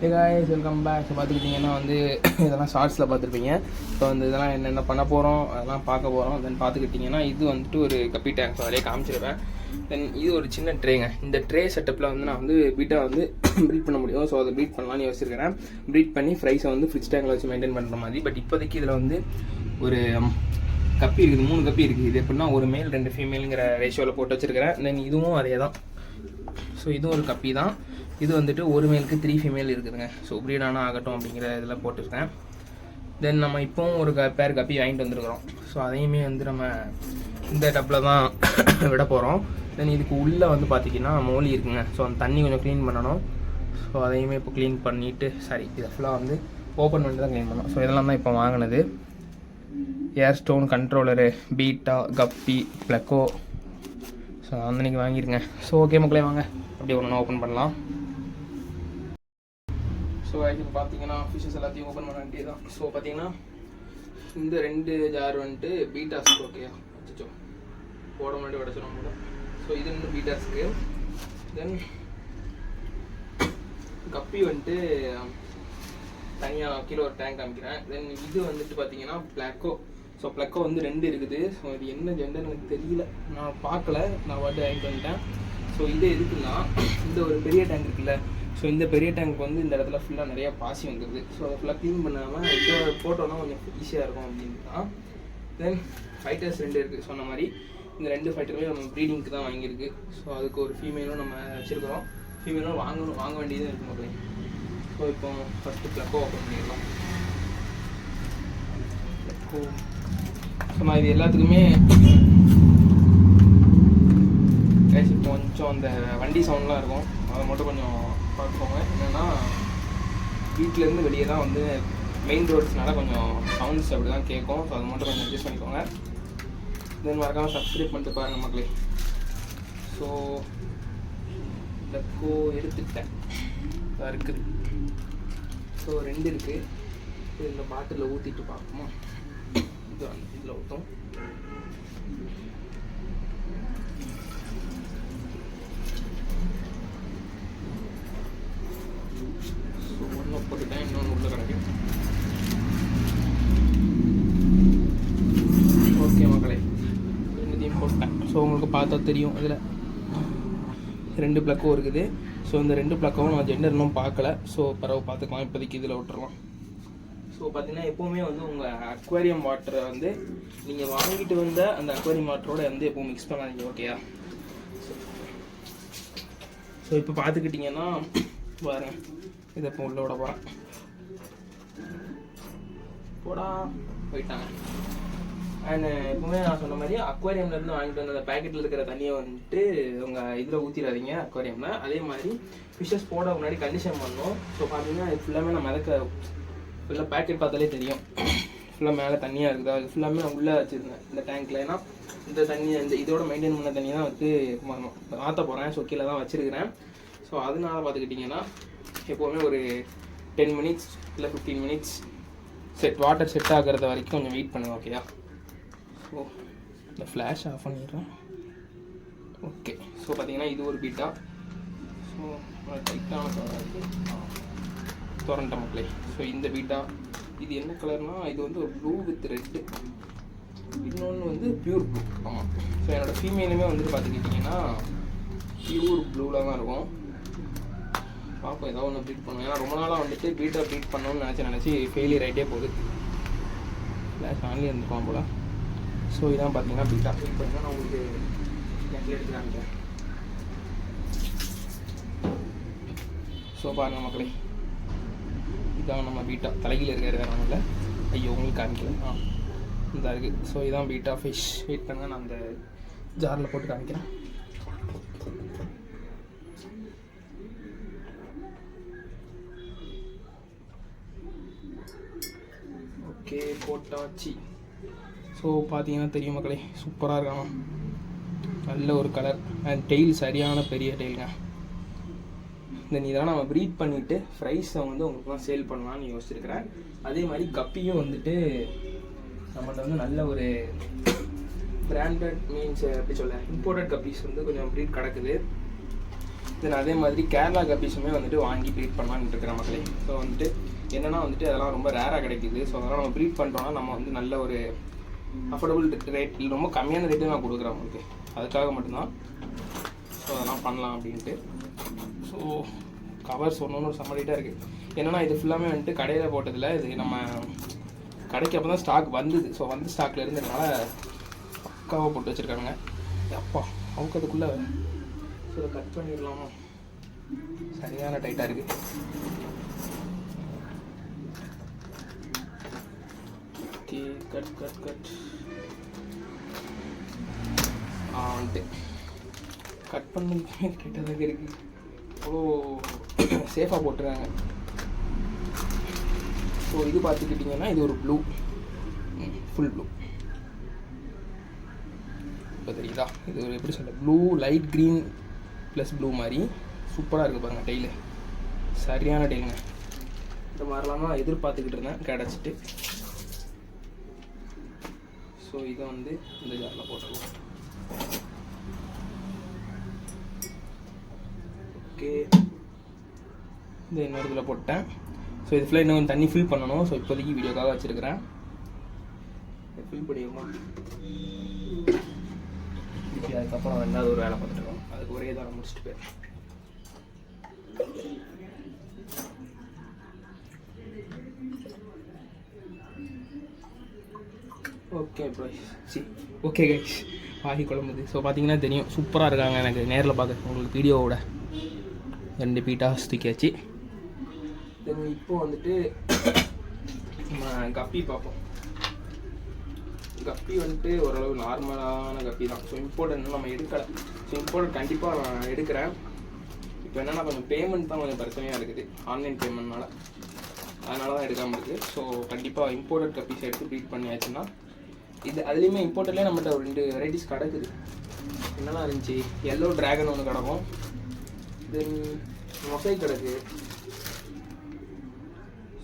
ஹே guys, welcome back. So பார்த்துக்கிட்டிங்கன்னா இதெல்லாம் ஷார்ட்ஸில் பார்த்துருப்பீங்க. ஸோ இதெல்லாம் என்னென்ன பண்ண போகிறோம் அதெல்லாம் பார்க்க போகிறோம். தென் பார்த்துக்கிட்டிங்கன்னா இது ஒரு கப்பி டேங்க். ஸோ அதிலே காமிச்சிருவேன். தென் இது ஒரு சின்ன ட்ரேங்க. இந்த ட்ரே செட்டப்பில் நான் பீட்டா ப்ரீட் பண்ண முடியும். ஸோ அதை ப்ரீட் பண்ணலான்னு யோசிச்சிருக்கிறேன். ப்ரீட் பண்ணி ஃப்ரைஸை ஃப்ரிட்ஜ் டேங்கில் வச்சு மெயின்டைன் பண்ணுற மாதிரி. பட் இப்போதைக்கு இதில் ஒரு கப்பி இருக்குது, 3 கப்பி இருக்குது. இது எப்படின்னா ஒரு மேல் 2 ஃபீமேலுங்கிற ரேஷியோவில் போட்டு வச்சுருக்கிறேன். தென் இதுவும் அதே தான். ஸோ இதுவும் ஒரு கப்பி தான். இது ஒரு மேலுக்கு 3 ஃபீமேல் இருக்குதுங்க. ஸோ ப்ரீடானா ஆகட்டும் அப்படிங்கிற இதில் போட்டிருக்கேன். தென் நம்ம இப்போவும் ஒரு பேர் கப்பி வாங்கிட்டு வந்துருக்குறோம். ஸோ அதையுமே நம்ம இந்த டப்பில் தான் விட போகிறோம். தென் இதுக்கு உள்ளே பார்த்திங்கன்னா மோலி இருக்குங்க. ஸோ அந்த தண்ணி கொஞ்சம் க்ளீன் பண்ணணும். ஸோ அதையுமே இப்போ க்ளீன் பண்ணிவிட்டு இதை ஃபுல்லாக ஓப்பன் பண்ணிட்டு தான் க்ளீன் பண்ணணும். ஸோ இதெல்லாம் தான் இப்போ வாங்கினது. ஏர் ஸ்டோன் கண்ட்ரோலரு, பீட்டா, கப்பி, ப்ளக்கோ. ஸோ அன்றைக்கி வாங்கியிருங்க. ஸோ ஓகே மக்களே, வாங்க அப்படியே ஒன்று ஓப்பன் பண்ணலாம். ஸோ இப்போ பார்த்தீங்கன்னா ஃபிஷ்ஷஸ் எல்லாத்தையும் ஓப்பன் பண்ண வேண்டியது தான். ஸோ பார்த்தீங்கன்னா இந்த 2 ஜார் பீட்டாஸ்க்கு. ஓகேயா, வச்சுச்சோ போட முன்னாடி உடச்சிடும் போல. ஸோ இது 2 பீட்டாஸ்க்கு. தென் கப்பி தனியாக கீழே ஒரு டேங்க் காமிக்கிறேன். தென் இது பார்த்தீங்கன்னா ப்ளக்கோ. ஸோ ப்ளக்கோ 2 இருக்குது. ஸோ இது என்ன ஜெண்டர் எனக்கு தெரியல, நான் பார்க்கல, நான் வாங்கிட்டு வந்துட்டேன். ஸோ இது எதுக்குன்னா இந்த ஒரு பெரிய டேங்க் இருக்குல்ல. ஸோ இந்த பெரிய டேங்க் இந்த இடத்துல ஃபுல்லாக நிறையா பாசி வந்துடுது. ஸோ அதை ஃபுல்லாக க்ளீன் பண்ணாமல் இதை போட்டோன்னா கொஞ்சம் ஈஸியாக இருக்கும் அப்படின்னு தான். தென் ஃபைட்டர்ஸ் 2 இருக்குது. சொன்ன மாதிரி இந்த 2 ஃபைட்டருமே நம்ம ப்ரீடிங்க்கு தான் வாங்கியிருக்கு. ஸோ அதுக்கு ஒரு ஃபீமேலும் நம்ம வச்சுருக்கிறோம். ஃபீமேலும் வாங்க வேண்டியதும் இருக்கும் போது. ஸோ இப்போ ஃபஸ்ட்டு ப்ளக்கோ ஓப்பன் பண்ணிடலாம். ப்ளக்கோ ஸோ இது எல்லாத்துக்குமே கொஞ்சம் அந்த வண்டி சவுண்ட்லாம் இருக்கும். அதை மட்டும் கொஞ்சம் பார்த்துக்கோங்க. என்னென்னா வீட்டிலேருந்து வெளியே தான் மெயின் ரோட்ஸ்னால கொஞ்சம் சவுண்ட்ஸ் அப்படி தான் கேட்கும். ஸோ அதை மட்டும் கொஞ்சம் அட்ஜஸ்ட் பண்ணிக்கோங்க. தென் மறக்காமல் சப்ஸ்கிரைப் பண்ணிட்டு பாருங்கள் மக்களே. ஸோ ப்ளக்கோ எடுத்துக்கிட்டேன், இதாக இருக்குது. ஸோ 2 இருக்குது. இந்த பாட்டில் ஊற்றிட்டு பார்ப்போமா. இதில் ஊற்றும். ஸோ ஒன்று போட்டுட்டேன், இன்னொன்று உள்ள கிடைக்கும். ஓகே மக்களே, 2த்தையும் போட்டேன். ஸோ உங்களுக்கு பார்த்தா தெரியும், இதில் 2 ப்ளக்கோ இருக்குது. ஸோ இந்த 2 ப்ளக்கவும் நான் ஜெண்டர் இன்னும் பார்க்கல. ஸோ பரவாயில்ல, பார்த்துக்கலாம். இப்போதைக்கு இதில் விட்டுறலாம். ஸோ பார்த்தீங்கன்னா எப்போவுமே உங்கள் அக்வாரியம் வாட்டரை நீங்கள் வாங்கிட்டு வந்த அந்த அக்வாரியம் வாட்டரோட எப்போவும் மிக்ஸ் பண்ணாதீங்க. ஓகேயா. ஸோ இப்போ பார்த்துக்கிட்டிங்கன்னா பாருங்க, இதை இப்போ உள்ள விட போகிறேன். போடா போயிட்டாங்க. அண்ட் எப்போவுமே நான் சொன்ன மாதிரி அக்வாரியம்லேருந்து வாங்கிட்டு வந்த அந்த பேக்கெட்டில் இருக்கிற தண்ணியை உங்கள் இதில் ஊற்றிடாதீங்க அக்வாரியமில். அதே மாதிரி ஃபிஷ்ஷஸ் போட முன்னாடி கண்டிஷன் பண்ணணும். ஸோ பார்த்தீங்கன்னா இது ஃபுல்லாமே நான் ஃபுல்லாக பேக்கெட் பார்த்தாலே தெரியும். ஃபுல்லாக மேலே தண்ணியாக இருக்குதா, அது ஃபுல்லாமே நான் உள்ளே வச்சுருந்தேன் இந்த டேங்க்கில். ஏன்னா இந்த தண்ணி இதோட மெயின்டைன் பண்ண தண்ணி தான் மாற்ற போகிறேன். ஸோ கீழே தான் வச்சுருக்கிறேன். ஸோ அதனால பார்த்துக்கிட்டிங்கன்னா எப்போவுமே ஒரு 10 மினிட்ஸ் இல்லை 15 மினிட்ஸ் வாட்டர் செட் ஆகிறது வரைக்கும் கொஞ்சம் வெயிட் பண்ணுவேன். ஓகேயா. ஸோ இந்த ஃப்ளாஷ் ஆஃப் பண்ணிடுறேன். ஓகே. ஸோ பார்த்தீங்கன்னா இது ஒரு பீட்டா. ஸோ டைட்டான திறண்ட மக்களே. ஸோ இந்த பீட்டா இது என்ன கலர்னால் இது ஒரு ப்ளூ வித் ரெட்டு, இன்னொன்று பியூர் ப்ளூ. ஆமாம். ஸோ என்னோடய ஃபீமேலுமே பார்த்துக்கிட்டிங்கன்னா பியூர் ப்ளூவில் தான் இருக்கும். பார்ப்போம், ஏதாவது ஒன்று ப்ரீட் பண்ணுவோம். ஏன்னா ரொம்ப நாளாக பீட்டா ப்ரீட் பண்ணணும்னு நினச்சி ஃபெயிலியர் ஆகிட்டே போகுது. ஃப்ளாஷ் ஆன்லேயே இருந்துருக்கோம் போல். ஸோ இதான் பார்த்தீங்கன்னா பீட்டா ப்ரீட் பண்ணால் நான் உங்களுக்கு நெட்டில் எடுத்துக்காங்க. ஸோ பாருங்கள் மக்களே, இதான் நம்ம பீட்டா. தலையில் இருக்கிறது வேறு ஒன்றும் இல்லை. ஐயோ உங்களுக்கு காமிக்கல, இதாக இருக்குது. ஸோ இதான் பீட்டா ஃபிஷ். வெயிட் பண்ணுங்க, நான் அந்த ஜாரில் போட்டு காமிக்கிறேன். ஓகே, போட்டாச்சு. ஸோ பார்த்தீங்கன்னா தெரியும் மக்களே, சூப்பராக இருக்காங்க. நல்ல ஒரு கலர் அண்ட் டெய்ல் சரியான பெரிய டெய்லுங்க. தென் இதெல்லாம் நம்ம ப்ரீட் பண்ணிவிட்டு ஃப்ரைஸை உங்களுக்குலாம் சேல் பண்ணலான்னு யோசிச்சிருக்கிறேன். அதே மாதிரி கப்பியும் நம்மள்ட்ட நல்ல ஒரு பிராண்டட் மீன்ஸ் எப்படி சொல்ல, இம்போர்ட்டட் கப்பீஸ் கொஞ்சம் ப்ரீட் கிடக்குது. தென் அதே மாதிரி கேரளா கப்பீஸுமே வந்துட்டு வாங்கி ப்ரீட் பண்ணலான்னு இருக்கிற மக்களே. ஸோ வந்துட்டு என்னென்னா வந்துட்டு அதெல்லாம் ரொம்ப ரேராக கிடைக்குது. ஸோ அதெல்லாம் நம்ம ப்ரீட் பண்ணுறோன்னா நம்ம வந்து நல்ல ஒரு அஃபோர்டபுள் ரேட், ரொம்ப கம்மியான ரேட்டு நான் கொடுக்குறேன் உங்களுக்கு, அதுக்காக மட்டும்தான். ஸோ அதெல்லாம் பண்ணலாம் அப்படின்ட்டு. ஸோ கவர்ஸ் ஒன்று ஒரு சம்மடிட்டாக இருக்குது. என்னென்னா இது ஃபுல்லாமே வந்துட்டு கடையில் போட்டதில், இது நம்ம கடைக்கு அப்போ தான் ஸ்டாக் வந்தது. ஸோ வந்து ஸ்டாக்கில் இருந்ததுனால பக்காவாக போட்டு வச்சுருக்காங்க. அப்பா அவங்க அதுக்குள்ளே ஸோ இதை கட் பண்ணிடலாமா? சரியான டைட்டாக இருக்குது. ஓகே, கட் கட் கட் வந்துட்டு கட் பண்ணதுக்குமே டைட்டாக தான் இருக்குது. அவ்வளோ சேஃபாக போட்டுருக்காங்க. ஸோ இது பார்த்துக்கிட்டிங்கன்னா இது ஒரு ப்ளூ, ஃபுல் ப்ளூ. இப்போ தெரியுதா? இது ஒரு எப்படி சொல்ல, blue light green plus blue மாதிரி சூப்பராக இருக்குது பாருங்கள். டெய்லு சரியான டெய்லுங்க. இந்த மாதிரிலாம் தான் எதிர்பார்த்துக்கிட்டு இருந்தேன், கிடச்சிட்டு. ஸோ இதை வந்து இந்த ஜாரில் போட்டுருவோம். ஓகே, இந்த இன்னொரு இதில் போட்டேன். ஸோ இது ஃபுல்லாக இன்னும் தண்ணி ஃபில் பண்ணணும். ஸோ இப்போதைக்கு வீடியோக்காக வச்சுருக்கிறேன். ஃபில் பண்ணிடுமா? இப்போ அதுக்கப்புறம் ரெண்டாவது ஒரு வேலை பார்த்துருக்கோம். அதுக்கு ஒரே தாரம் முடிச்சுட்டு போயிடும். ஓகே ப்ரோ, ஓகே கைஸ், ஆகி குழம்புது. ஸோ பார்த்தீங்கன்னா தெரியும், சூப்பராக இருக்காங்க. எனக்கு நேரில் பார்க்க உங்களுக்கு வீடியோவோட 2 பீட்டாஸ் தூக்கியாச்சு. தென் இப்போ வந்துட்டு நம்ம கப்பி பார்ப்போம். கப்பி வந்துட்டு ஓரளவு நார்மலான கப்பி தான். ஸோ இம்போர்ட் இன்னும் நம்ம எடுக்கலை. ஸோ இம்போர்ட் கண்டிப்பாக நான் எடுக்கிறேன். இப்போ என்னென்னா கொஞ்சம் பேமெண்ட் தான் கொஞ்சம் பிரச்சனையாக இருக்குது, ஆன்லைன் பேமெண்ட்னால. அதனால தான் எடுக்காமல் இருக்குது. ஸோ கண்டிப்பாக இம்போர்ட்டட் கப்பீஸ் எடுத்து ப்ரீட் பண்ணியாச்சுன்னா, இது அதுலேயுமே இம்போர்ட்டட்லேயே நம்மகிட்ட ஒரு 2 வெரைட்டிஸ் கிடக்குது. என்னெல்லாம் இருந்துச்சு, எல்லோ ட்ராகன் ஒன்று கிடக்கும், தென் மொசைக் கிடக்கு.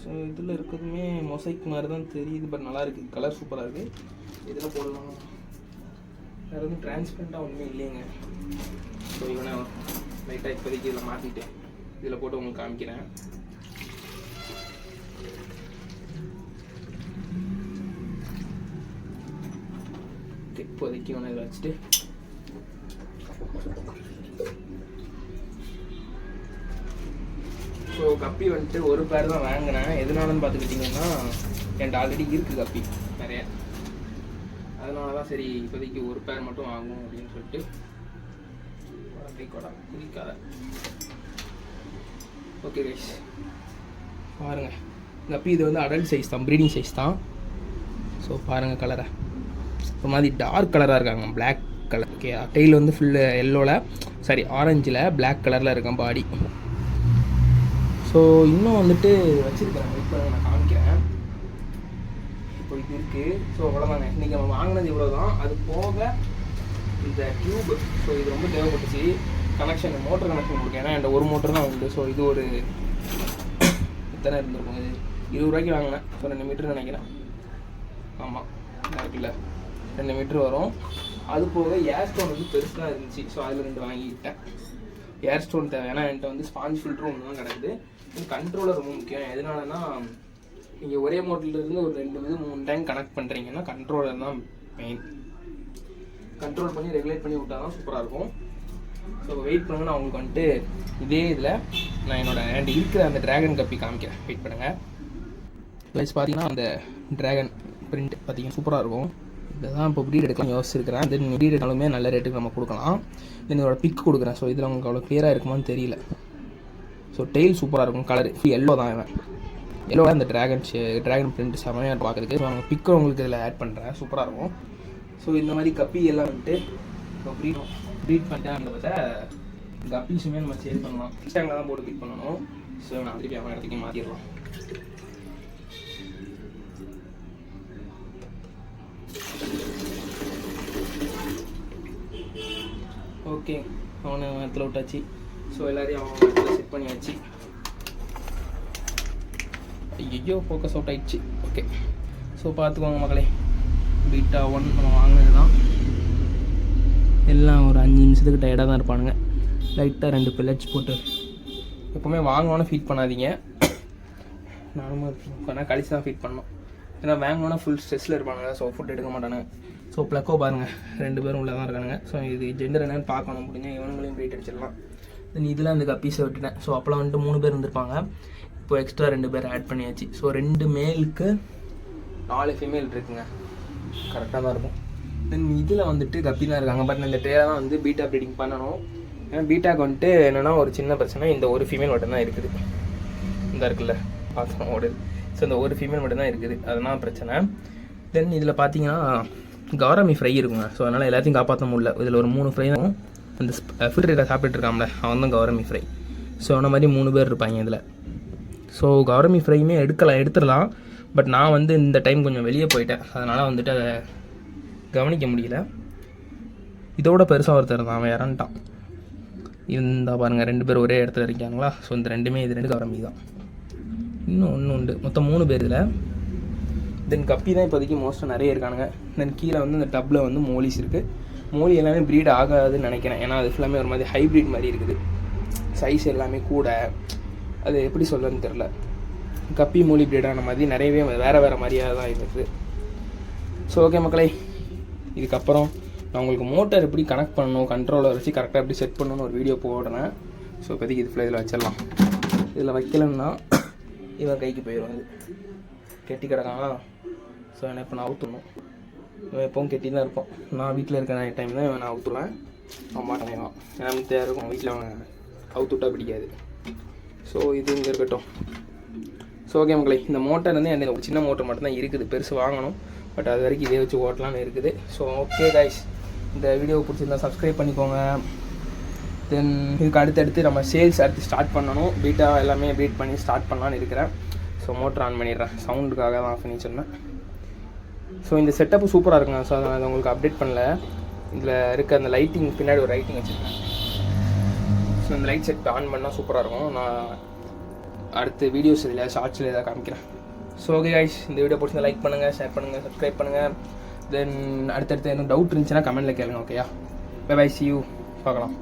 ஸோ இதில் இருக்கிறதுமே மொசைக் மாதிரி தான் தெரியுது, பட் நல்லா இருக்குது, கலர் சூப்பராக இருக்குது. இதில் போடலாம். வேறு எதுவும் டிரான்ஸ்பரண்ட்டாக ஒன்றுமே இல்லைங்க. ஸோ இவனை லைட்டாக இப்போதைக்கு இதில் மாற்றிட்டு இதில் போட்டு உங்களுக்கு காமிக்கிறேன். இப்போதைக்கு இவனை இதில் வச்சுட்டு ஸோ கப்பி வந்துட்டு ஒரு பேர் தான் வாங்கினேன். எதனாலன்னு பார்த்துக்கிட்டிங்கன்னா, என்கிட்ட ஆல்ரெடி இருக்குது கப்பி நிறைய. அதனால தான் சரி இப்போதைக்கு ஒரு பேர் மட்டும் வாங்குவோம் அப்படின்னு சொல்லிட்டு. குதிக்காத. ஓகே கைஸ், பாருங்கள் கப்பி. இது வந்து அடல்ட் சைஸ் தான், ப்ரீடிங் சைஸ் தான். ஸோ பாருங்கள் கலரை, ஒரு மாதிரி டார்க் கலராக இருக்காங்க, பிளாக் கலர். ஓகே, டெய்ல் வந்து ஃபுல்லு எல்லோவில், சாரி ஆரஞ்சில் பிளாக் கலரில் இருக்கேன் பாடி. ஸோ இன்னும் வந்துட்டு வச்சுருக்கேன், வெயிட் பண்ண நான் காமிக்கிறேன். இப்போ இது இருக்குது. ஸோ அவ்வளோதாங்க, இன்றைக்கி நம்ம வாங்கினது இவ்வளோ தான். அது போக இந்த டியூப், ஸோ இது ரொம்ப தேவைப்பட்டுச்சு. கனெக்ஷன், மோட்டர் கனெக்ஷன் கொடுக்க, ஏன்னா என்கிட்ட ஒரு மோட்டர் தான் உண்டு. ஸோ இது ஒரு எத்தனை இருந்திருக்கும், இது 20 ரூபாய்க்கு வாங்கினேன். ஸோ 2 மீட்டர் நினைக்கிறேன். ஆமாம், இருக்குல்ல 2 மீட்ரு வரும். அது போக ஏர் ஸ்டோன் வந்து பெருசாக இருந்துச்சு. ஸோ அதில் 2 வாங்கிக்கிட்டேன். ஏர் ஸ்டோன் தேவை, ஏன்னா என்கிட்ட வந்து ஸ்பாஞ்ச் ஃபில்டரும் ஒன்று தான் கிடக்குது. கண்ட்ரோலர் ரொம்ப முக்கியம். எதனாலனா, நீங்கள் ஒரே மோட்டர்லேருந்து ஒரு 2 இது 3 டைம் கனெக்ட் பண்ணுறீங்கன்னா கண்ட்ரோலர் தான் மெயின். கண்ட்ரோல் பண்ணி ரெகுலேட் பண்ணி விட்டால் தான் சூப்பராக இருக்கும். ஸோ வெயிட் பண்ணுங்க, நான் உங்களுக்கு வந்துட்டு இதே இதில் நான் என்கிட்ட இருக்கிற அந்த ட்ராகன் கப்பி காமிக்கிறேன். வெயிட் பண்ணுங்கள். ப்ளஸ் பார்த்தீங்கன்னா அந்த ட்ராகன் பிரிண்ட் பார்த்தீங்கன்னா சூப்பராக இருக்கும். இதை தான் இப்போ ப்ரீட் எடுக்கலாம் யோசிச்சிருக்கிறேன். தென் ப்ரீட் எடுத்தாலுமே நல்ல ரேட்டுக்கு நம்ம கொடுக்கலாம். தென் இதோட பிக் கொடுக்குறேன். ஸோ இதில் உங்களுக்கு அவ்வளோ கிளியராக இருக்குமான்னு தெரியல. ஸோ டெய்ல் சூப்பராக இருக்கும், கலர் எல்லோ தான். இவன் எல்லோட அந்த ட்ராகன் பிரிண்ட் செமையாக பார்க்குறதுக்கு. ஸோ அவங்க பிக்கை உங்களுக்கு இதில் ஆட் பண்ணுறேன், சூப்பராக இருக்கும். ஸோ இந்த மாதிரி கப்பி எல்லாம் வந்துட்டு இப்போ ப்ரீட் பண்ணிட்டேன். அந்த பார்த்தா கப்பீஸுமே நம்ம சேல் பண்ணலாம். இன்ஸ்டாகில் தான் போட்டு பிக் பண்ணணும். ஸோ நான் திருப்பி அவன் இடத்துக்கு மாற்றிடலாம். ஓகே, அவனை இடத்துல விட்டாச்சு. ஸோ எல்லாரையும் அவன் இடத்துல செட் பண்ணியாச்சு. ஐயோ, ஃபோக்கஸ் அவுட் ஆகிடுச்சு. ஓகே, ஸோ பார்த்துக்கோங்க மக்களே, பீட்டா 1 நம்ம வாங்கினது தான். எல்லாம் ஒரு 5 நிமிஷத்துக்கு டயர்டாக தான் இருப்பானுங்க. லைட்டாக 2 பில்லட்ஸ் போட்டு எப்போவுமே வாங்கினோன்னே ஃபீட் பண்ணாதீங்க. நானும் பண்ணால் கழிச்சு தான் ஃபீட் பண்ணணும். ஏன்னா வாங்கினோன்னா ஃபுல் ஸ்ட்ரெஸ்ஸில் இருப்பானுங்க. ஸோ ஃபுட் எடுக்க மாட்டானுங்க. ஸோ ப்ளக்கோ பாருங்கள் 2 பேரும் உள்ளே தான் இருக்கானுங்க. ஸோ இது ஜெண்டர் என்னன்னு பார்க்கணும். முடிஞ்சு இவனுங்களையும் ப்ரீட் அடிச்சிடலாம். தென் இதில் அந்த கப்பீஸை விட்டுட்டேன். ஸோ அப்போலாம் வந்துட்டு 3 பேர் இருந்திருப்பாங்க. இப்போ எக்ஸ்ட்ரா 2 பேர் ஆட் பண்ணியாச்சு. ஸோ 2 மேலுக்கு 4 ஃபீமேல் இருக்குங்க. கரெக்டாக தான் இருக்கும். தென் இதில் வந்துட்டு கப்பி தான் இருக்காங்க. பட் இந்த ட்ரேல தான் வந்து பீட்டா ப்ரீடிங் பண்ணணும். ஏன்னா பீட்டாக்கு வந்துட்டு என்னென்னா ஒரு சின்ன பிரச்சனை, இந்த ஒரு ஃபீமேல் மட்டும்தான் இருக்குது. இந்த இருக்குல்ல பாத்திரம் ஓடுது. ஸோ இந்த ஒரு ஃபீமேல் மட்டும்தான் இருக்குது. அதனால் பிரச்சனை. தென் இதில் பார்த்தீங்கன்னா கௌரமி ஃப்ரை இருக்குங்க. ஸோ அதனால் எல்லாத்தையும் காப்பாற்ற முடியல. இதில் ஒரு 3 ஃப்ரை தான். அந்த ஃபில்டரை சாப்பிட்டுட்டு இருக்காமல அவன் தான் கௌரமி ஃப்ரை. ஸோ அந்த மாதிரி 3 பேர் இருப்பாங்க இதில். ஸோ கௌரமி ஃப்ரையுமே எடுத்துடலாம். பட் நான் வந்து இந்த டைம் கொஞ்சம் வெளியே போயிட்டேன். அதனால் வந்துட்டு அதை கவனிக்க முடியல. இதோட பெருசாக ஒருத்தர் தான், அவன் இறந்துட்டான். இந்த பாருங்கள் 2 பேர் ஒரே இடத்துல இருக்காங்களா. ஸோ இந்த 2மே இது 2 கௌரமி தான். இன்னும் ஒன்று உண்டு. மொத்தம் 3 பேர் இதில். தென் கப்பி தான் இப்போதைக்கு மோஸ்ட்டாக நிறைய இருக்கானுங்க. தென் கீழே வந்து இந்த டப்பில் வந்து மோலிஸ் இருக்குது. மோலி எல்லாமே ப்ரீட் ஆகாதுன்னு நினைக்கிறேன். ஏன்னா அது ஃபுல்லாமே ஒரு மாதிரி ஹைப்ரிட் மாதிரி இருக்குது. சைஸ் எல்லாமே கூட, அது எப்படி சொல்கிறதுன்னு தெரில. கப்பி மோலி ப்ரீடான மாதிரி நிறையவே வேறு மாதிரியாக தான் இருக்குது. ஸோ ஓகே மக்களே, இதுக்கப்புறம் நான் உங்களுக்கு மோட்டர் எப்படி கனெக்ட் பண்ணணும், கண்ட்ரோலர் வச்சு கரெக்டாக எப்படி செட் பண்ணணும்னு ஒரு வீடியோ போடுறேன். ஸோ இப்போதைக்கு இது ஃபுல்லாக இதில் வச்சிடலாம். இதில் வைக்கலன்னா இவன் கைக்கு போயிடும். அது கெட்டி கிடக்கானா. ஸோ என்ன இப்போ நான் அவுத்துடணும். இவன் எப்பவும் கெட்டி தான் இருப்போம். நான் வீட்டில் இருக்கிற டைம் தான் இவன் நான் அவுத்துடுவேன். அவன் மாட்டேன். ஏன்னா தேவை இருக்கும் வீட்டில் அவன் அவுத்துட்டா பிடிக்காது. ஸோ இது இங்கே இருக்கட்டும். ஸோ ஓகே மக்களே, இந்த மோட்டர் வந்து எனக்கு ஒரு சின்ன மோட்டர் மட்டும்தான் இருக்குது. பெருசு வாங்கணும். பட் அது வரைக்கும் இதே வச்சு ஓட்டலான்னு இருக்குது. ஸோ ஓகே கைஸ், இந்த வீடியோ பிடிச்சிருந்தா சப்ஸ்கிரைப் பண்ணிக்கோங்க. தென் இதுக்கு அடுத்தடுத்து நம்ம சேல்ஸ் அடுத்து ஸ்டார்ட் பண்ணணும். பீட்டா எல்லாமே ப்ரீட் பண்ணி ஸ்டார்ட் பண்ணலான்னு இருக்கிறேன். ஸோ மோட்டர் ஆன் பண்ணிடுறேன். சவுண்டுக்காக தான் ஆஃப் பண்ணி சொன்னேன். ஸோ இந்த செட்டப்பு சூப்பராக இருக்குங்க. ஸோ அதை உங்களுக்கு அப்டேட் பண்ணல. இதில் இருக்க அந்த லைட்டிங் பின்னாடி ஒரு லைட்டிங் வச்சுருக்கேன். ஸோ இந்த லைட் செட் ஆன் பண்ணால் சூப்பராக இருக்கும். நான் அடுத்த வீடியோஸ் இதில் ஷார்ட்ஸில் எதாவது காமிக்கிறேன். ஸோ ஓகே கைஸ், இந்த வீடியோ பிடிச்சிருந்தா லைக் பண்ணுங்கள், ஷேர் பண்ணுங்கள், சப்ஸ்கிரைப் பண்ணுங்கள். தென் அடுத்தடுத்து எதுவும் டவுட் இருந்துச்சுன்னா கமெண்ட்டில் கேளுங்க. ஓகேயா? Bye bye, see you. பார்க்கலாம்.